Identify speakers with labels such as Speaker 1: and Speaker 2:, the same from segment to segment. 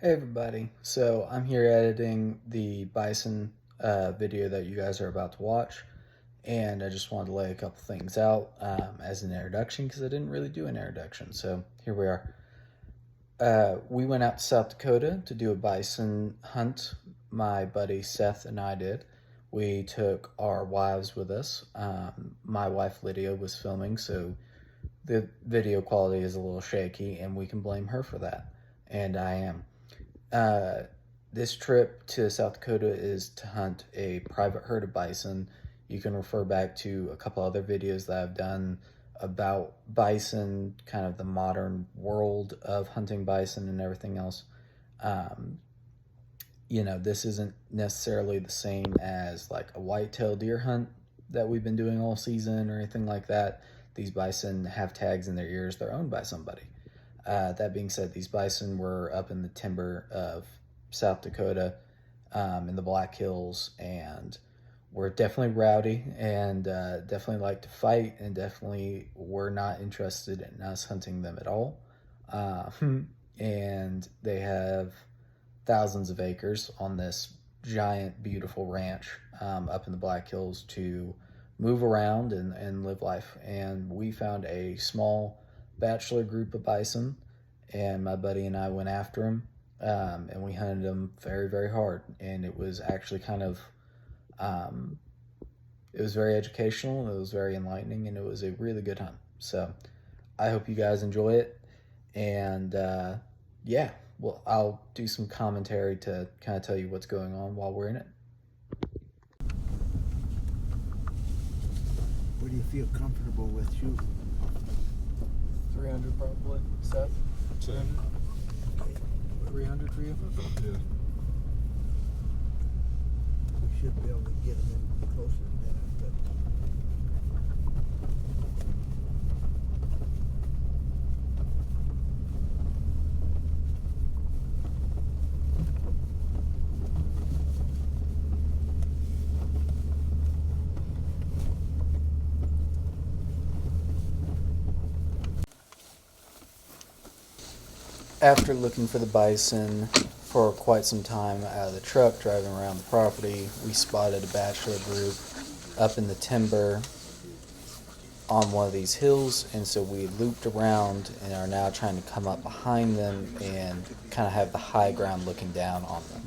Speaker 1: Hey everybody, so I'm here editing the Bison video that you guys are about to watch, and I just wanted to lay a couple things out as an introduction because I didn't really do an introduction, so here we are. We went out to South Dakota to do a bison hunt. My buddy Seth and I did. We took our wives with us. My wife Lydia was filming, so the video quality is a little shaky, and we can blame her for that, and I am. Uh, this trip to South Dakota is to hunt a private herd of bison. You can refer back to a couple other videos that I've done about bison, kind of the modern world of hunting bison and everything else. Um, this isn't necessarily the same as like a whitetail deer hunt that we've been doing all season or anything like that. These bison have tags in their ears, they're owned by somebody. That being said, these bison were up in the timber of South Dakota, in the Black Hills, and were definitely rowdy and definitely like to fight, and definitely were not interested in us hunting them at all. Uh, and they have thousands of acres on this giant, beautiful ranch up in the Black Hills to move around and live life. And we found a small bachelor group of bison, and my buddy and I went after them, and we hunted them very, very hard. And it was actually um, it was very educational, it was very enlightening, and it was a really good hunt. So I hope you guys enjoy it. And yeah, well, I'll do some commentary to kind of tell you what's going on while we're in it.
Speaker 2: What do you feel comfortable with shooting?
Speaker 1: 300 probably. Seth?
Speaker 3: 10.
Speaker 1: 300 for you?
Speaker 3: Yeah.
Speaker 2: We should be able to get them in closer than that, but
Speaker 1: After looking for the bison for quite some time out of the truck, driving around the property, we spotted a bachelor group up in the timber on one of these hills, and so we looped around and are now trying to come up behind them and kind of have the high ground looking down on them.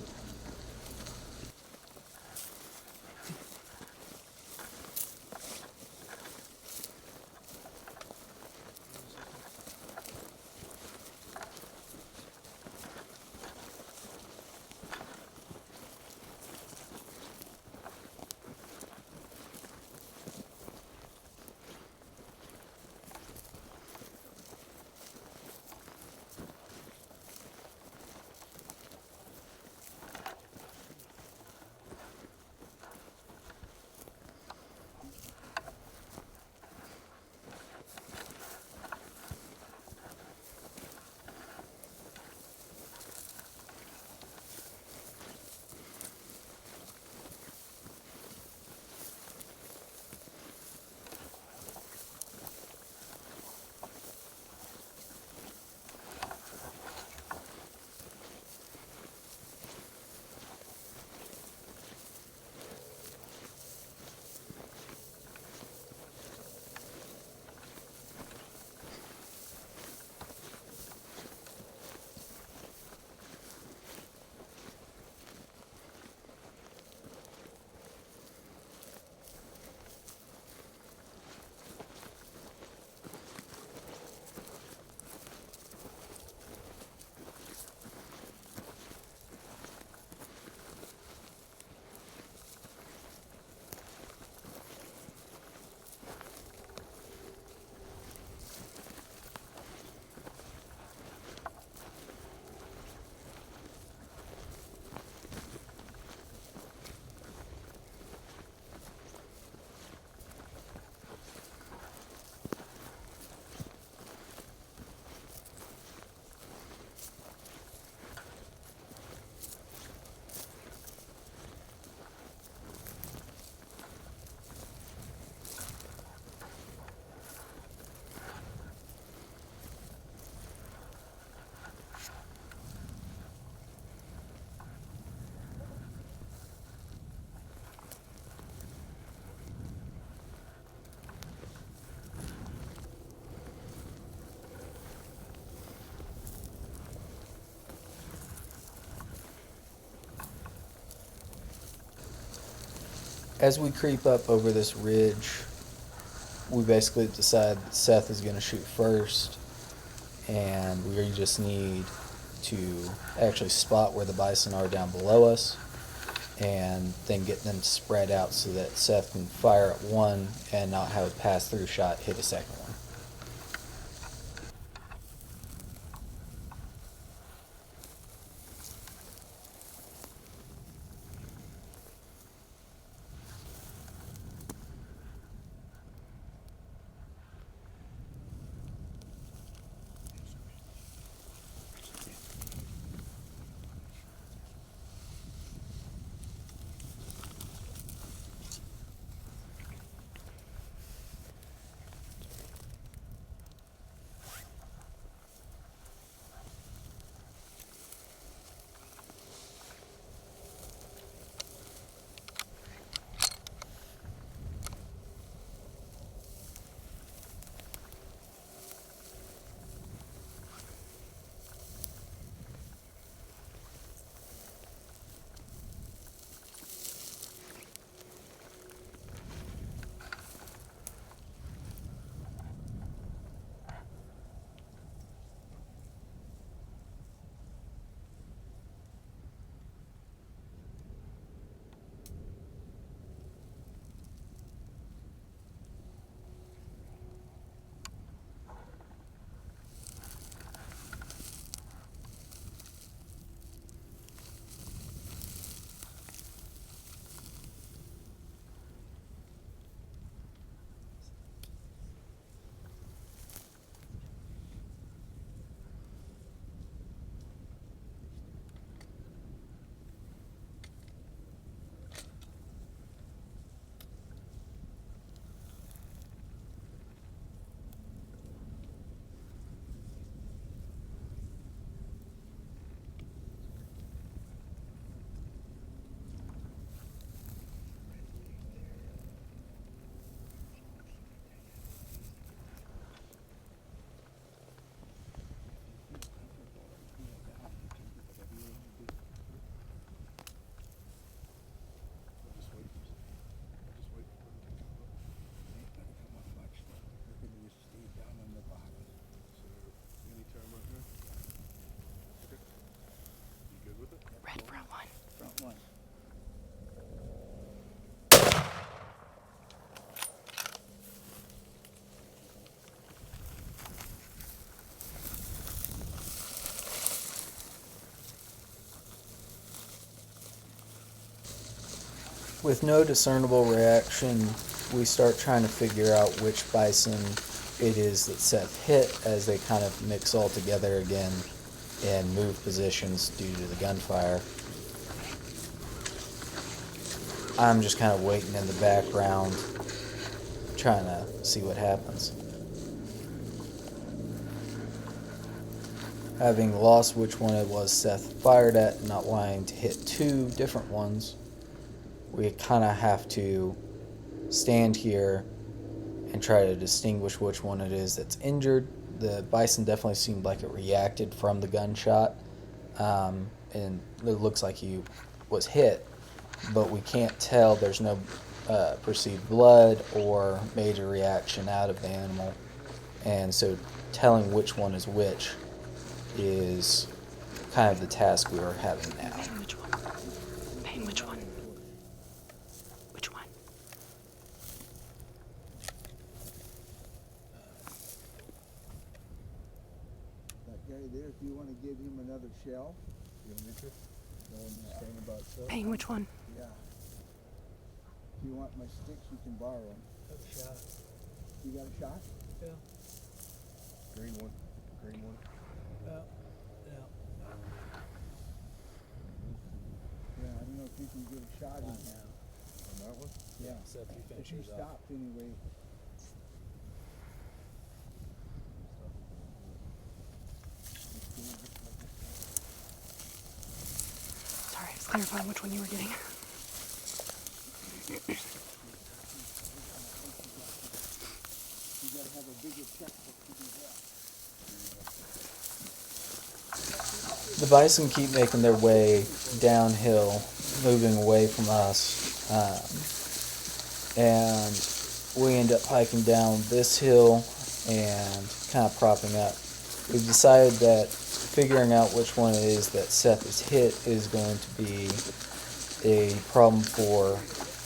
Speaker 1: as we creep up over this ridge, we basically decide that Seth is going to shoot first, and we just need to actually spot where the bison are down below us, and then get them spread out so that Seth can fire at one and not have a pass-through shot hit a second one.
Speaker 3: Red front one.
Speaker 2: Front one.
Speaker 1: With no discernible reaction, we start trying to figure out which bison it is that Seth hit as they kind of mix all together again and move positions due to the gunfire. I'm just kind of waiting in the background, trying to see what happens. Having lost which one it was Seth fired at and not wanting to hit two different ones, we kind of have to stand here and try to distinguish which one it is that's injured. The bison definitely seemed like it reacted from the gunshot, and it looks like he was hit, but we can't tell. There's no perceived blood or major reaction out of the animal, and so telling which one is which is kind of the task we are having now.
Speaker 3: Payne, which one? Payne, which one? Which one?
Speaker 2: That guy there, if you want to give him another shell. You want me to? No one just saying about so.
Speaker 3: Payne, which one?
Speaker 2: Yeah. If you want my sticks, you can borrow them.
Speaker 4: Have a shot.
Speaker 2: You got a shot?
Speaker 4: Yeah.
Speaker 2: Green one. Green one.
Speaker 4: Yeah.
Speaker 2: Yeah, I don't know if you can get a shot in
Speaker 4: Not
Speaker 2: now.
Speaker 4: now.
Speaker 2: On that one?
Speaker 4: Yeah. Seth, you
Speaker 2: If
Speaker 4: finish
Speaker 2: you
Speaker 4: yours off.
Speaker 2: stopped anyway.
Speaker 3: Sorry, I was clarifying which one you were getting.
Speaker 2: You gotta have a bigger checkbook to do that.
Speaker 1: The bison keep making their way downhill, moving away from us. and we end up hiking down this hill and kind of propping up. We've decided that figuring out which one it is that Seth has hit is going to be a problem for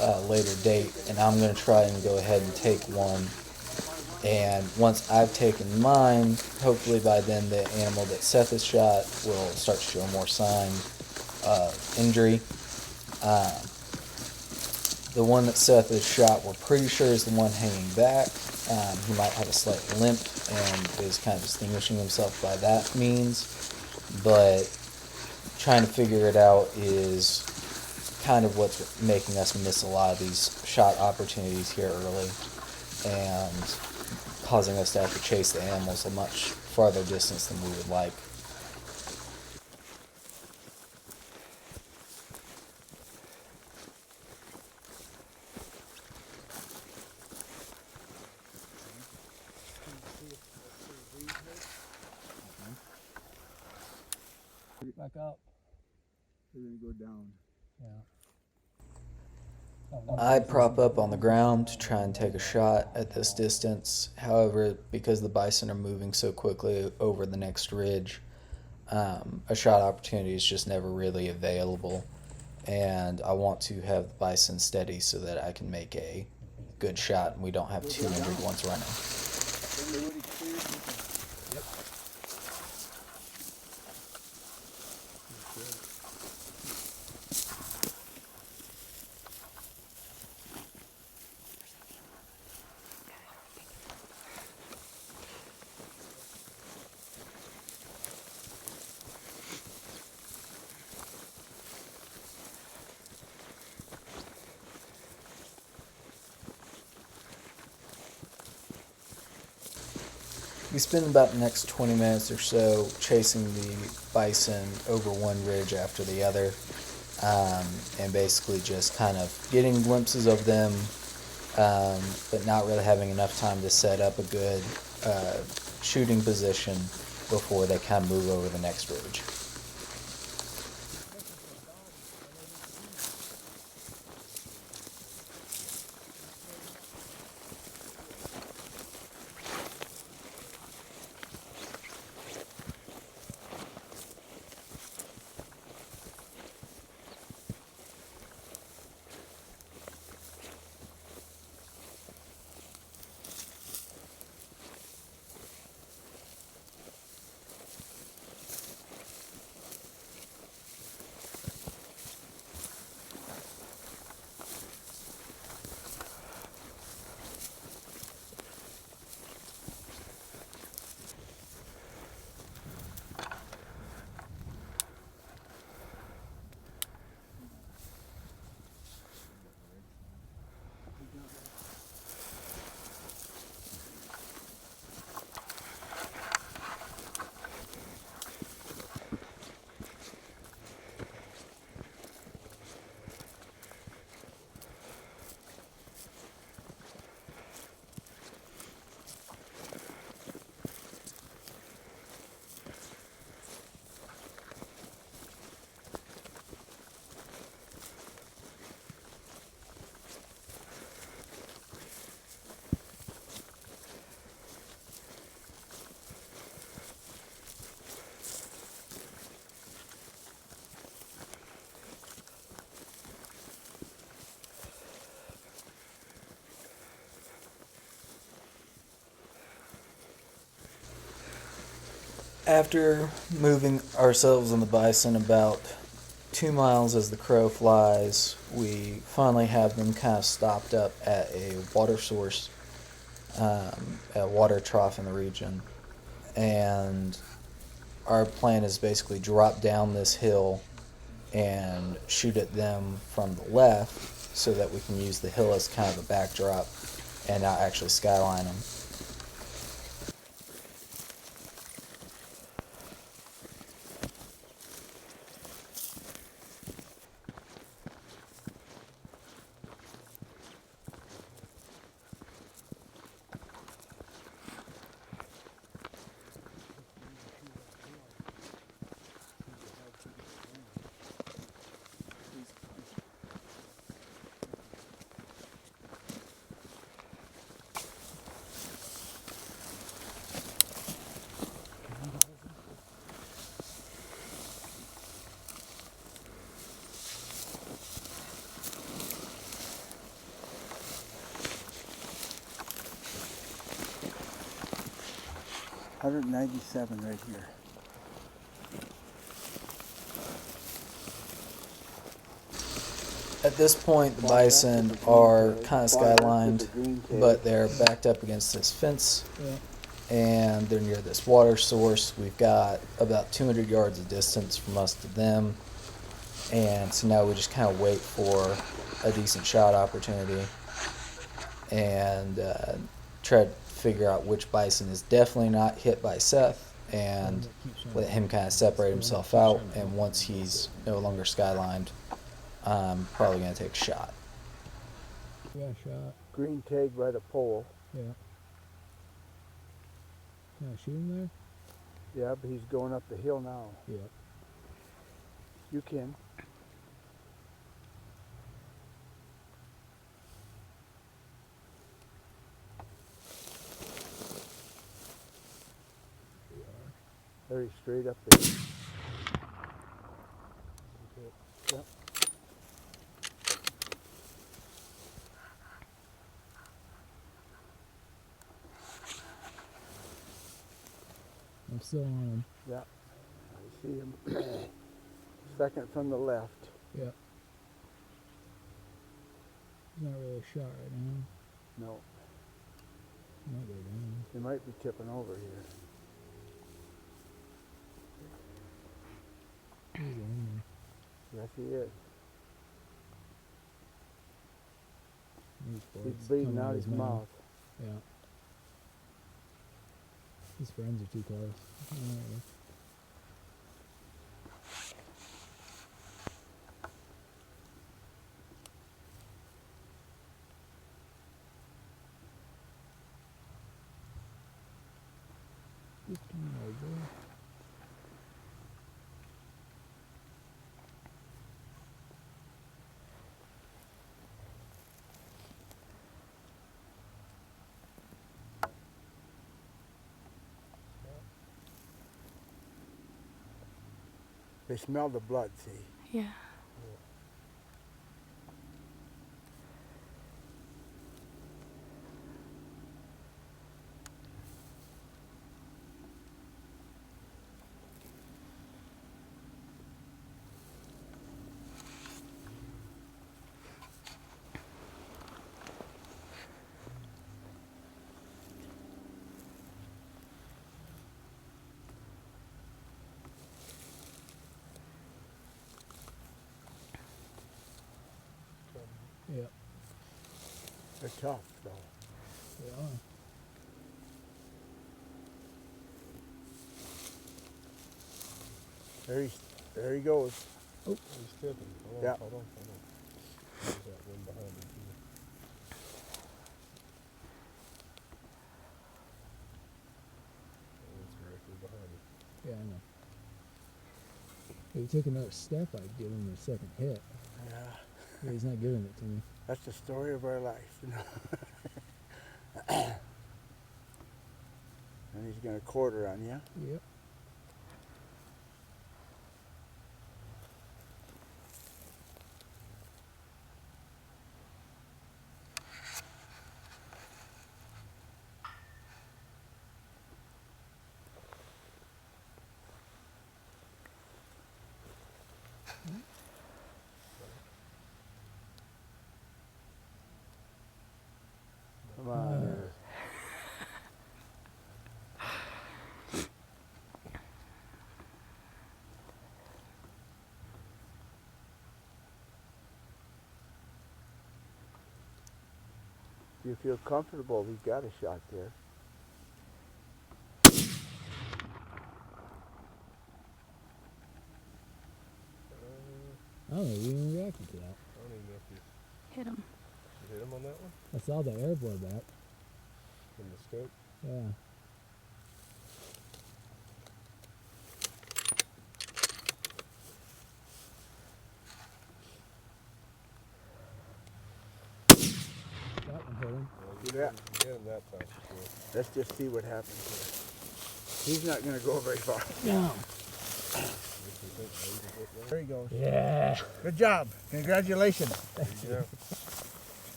Speaker 1: a later date, and I'm going to try and go ahead and take one. And once I've taken mine, hopefully by then the animal that Seth has shot will start to show more sign of injury. The one that Seth has shot, we're pretty sure is the one hanging back. He might have a slight limp and is kind of distinguishing himself by that means, but trying to figure it out is kind of what's making us miss a lot of these shot opportunities here early and causing us to have to chase the animals a much farther distance than we would like.
Speaker 4: Back up.
Speaker 2: They're gonna go down.
Speaker 4: Yeah.
Speaker 1: I prop up on the ground to try and take a shot at this distance. However, because the bison are moving so quickly over the next ridge, a shot opportunity is just never really available. And I want to have the bison steady so that I can make a good shot and we don't have two injured ones running.
Speaker 2: Everybody clear?
Speaker 4: Yep.
Speaker 1: We spend about the next 20 minutes or so chasing the bison over one ridge after the other, and basically just kind of getting glimpses of them, but not really having enough time to set up a good shooting position before they kind of move over the next ridge. After moving ourselves and the bison about 2 miles as the crow flies, we finally have them kind of stopped up at a water source, a water trough in the region. And our plan is basically drop down this hill and shoot at them from the left so that we can use the hill as kind of a backdrop and not actually skyline them.
Speaker 2: 197 right here.
Speaker 1: At this point, the bison are kind of skylined, but they're backed up against this fence, and they're near this water source. We've got about 200 yards of distance from us to them, and so now we just kind of wait for a decent shot opportunity and try to figure out which bison is definitely not hit by Seth, and let him kind of separate himself out. And once he's no longer skylined, I'm probably going to take a shot.
Speaker 4: Yeah, shot.
Speaker 2: Green tag by the pole.
Speaker 4: Yeah. Can I shoot him
Speaker 2: Yeah, but he's going up the hill now.
Speaker 4: there? Yeah.
Speaker 2: You can. Very straight up the hill. Yep.
Speaker 4: I'm still on him.
Speaker 2: Yeah, I see him. Second from the left.
Speaker 4: Yeah. He's not really a shot right now.
Speaker 2: No,
Speaker 4: He might go down.
Speaker 2: he might be tipping over here.
Speaker 4: He's in
Speaker 2: Yes, he is.
Speaker 4: there.
Speaker 2: He's bleeding out his mouth.
Speaker 4: Yeah. His friends are too close. Alright. Just come over.
Speaker 2: They smell the blood, see?
Speaker 3: Yeah.
Speaker 4: Yeah.
Speaker 2: They're tough, though.
Speaker 4: They are.
Speaker 2: There he goes.
Speaker 4: Oh.
Speaker 5: He's tipping. Hold on,
Speaker 2: Yeah.
Speaker 5: hold on. There's that one behind him too. It's directly behind him.
Speaker 4: Yeah, I know. If he took another step, I'd give him a second hit.
Speaker 2: Yeah.
Speaker 4: But he's not giving it to me.
Speaker 2: That's the story of our life, you know. And he's gonna quarter on you.
Speaker 4: Yep.
Speaker 2: Come on. There. If you feel comfortable, we've got a shot there.
Speaker 4: I don't know if you even reacted to that.
Speaker 5: I don't even know if
Speaker 3: Hit him.
Speaker 5: you hit him on that one
Speaker 4: I saw the air blow back.
Speaker 5: from the scope.
Speaker 4: Yeah. That one hit him.
Speaker 5: Well,
Speaker 2: See that?
Speaker 5: You hit him that time for sure.
Speaker 2: Let's just see what happens here. He's not gonna go very far.
Speaker 4: No.
Speaker 2: There he goes.
Speaker 4: Yeah.
Speaker 2: Good job. Congratulations.
Speaker 5: Yeah.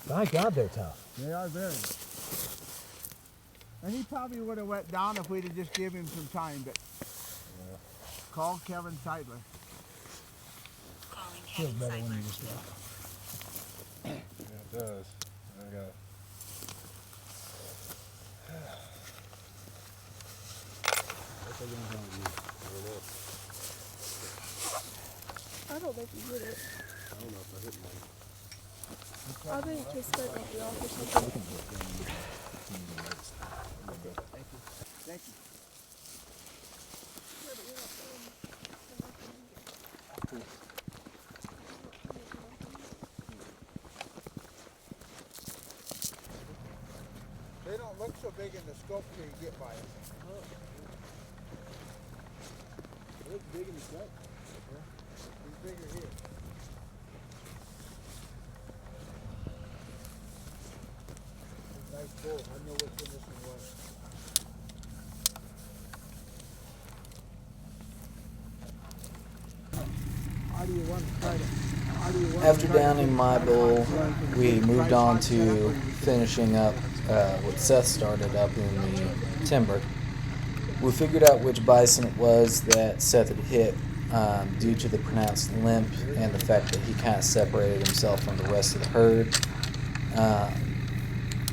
Speaker 4: My God, they're tough.
Speaker 2: They are very. And he probably would have went down if we'd have just given him some time, but call Kevin Seidler.
Speaker 4: Feels better when you just walk.
Speaker 5: Yeah, it does. I got it.
Speaker 4: What's that going on with you?
Speaker 5: I don't know.
Speaker 6: I don't think you did it.
Speaker 5: I don't know if I hit mine.
Speaker 6: I think his skirt might be off or something.
Speaker 2: Thank you. They don't look so big in the scope till you get by them.
Speaker 4: It looks big in the scope.
Speaker 2: He's bigger here. Nice bull. I know which one this one was. How do you want to try to?
Speaker 1: After downing my bull, we moved on to finishing up what Seth started up in the timber. We figured out which bison it was that Seth had hit due to the pronounced limp and the fact that he kind of separated himself from the rest of the herd.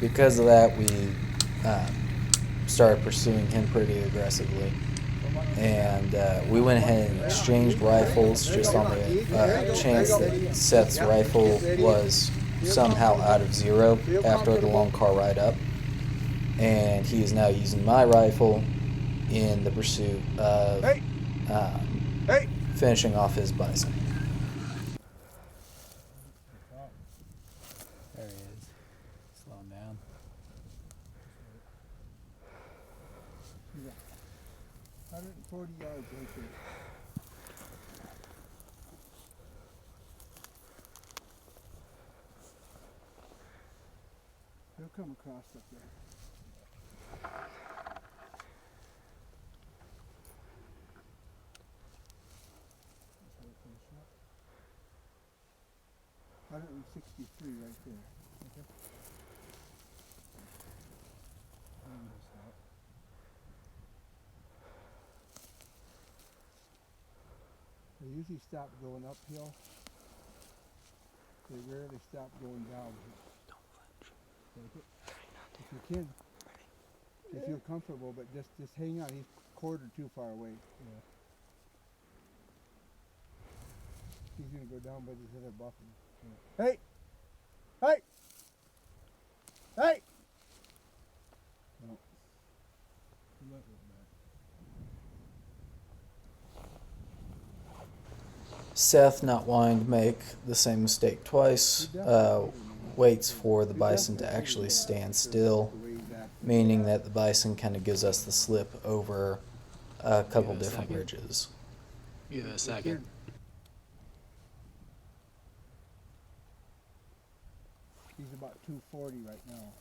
Speaker 1: Because of that, we started pursuing him pretty aggressively. And we went ahead and exchanged rifles just on the chance that Seth's rifle was somehow out of zero after the long car ride up. And he is now using my rifle in the pursuit of finishing off his bison.
Speaker 4: There he is. Slowing down.
Speaker 2: 140 yards right there. He'll come across up there. That's how it comes up. 163 right there. Okay. They usually stop going uphill. They rarely stop going downhill.
Speaker 1: Don't flinch.
Speaker 2: Take it. If you can. If you're comfortable, but just hang on. He's a quarter too far away. Yeah. He's gonna go down by this other buffalo. Yeah. Hey! Hey! Hey! No. He went with that.
Speaker 1: Seth, not wanting to make the same mistake twice, waits for the bison to actually stand still, meaning that the bison kind of gives us the slip over a couple different bridges.
Speaker 4: Give it a second.
Speaker 2: He's about 240 right now.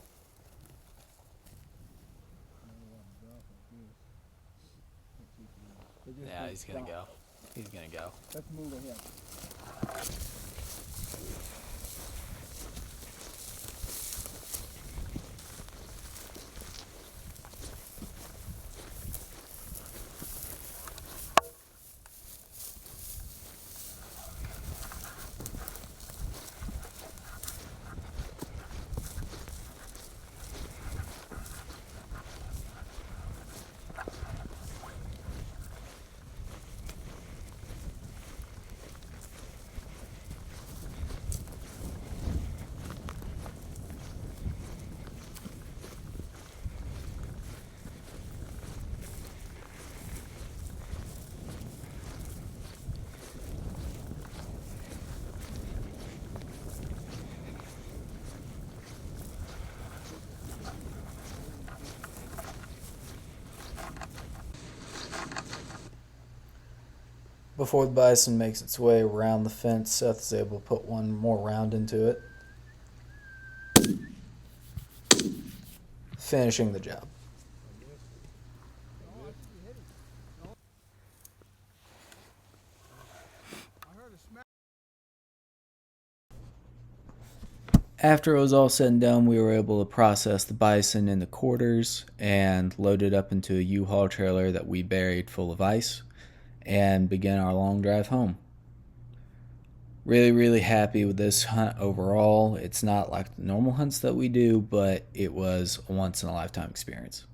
Speaker 4: Yeah, he's gonna go. He's gonna go.
Speaker 2: Let's move ahead.
Speaker 1: Before the bison makes its way around the fence, Seth is able to put one more round into it, finishing the job. After it was all said and done, we were able to process the bison in the quarters and load it up into a U-Haul trailer that we buried full of ice and begin our long drive home. Really, really happy with this hunt overall. It's not like the normal hunts that we do, but it was a once-in-a-lifetime experience.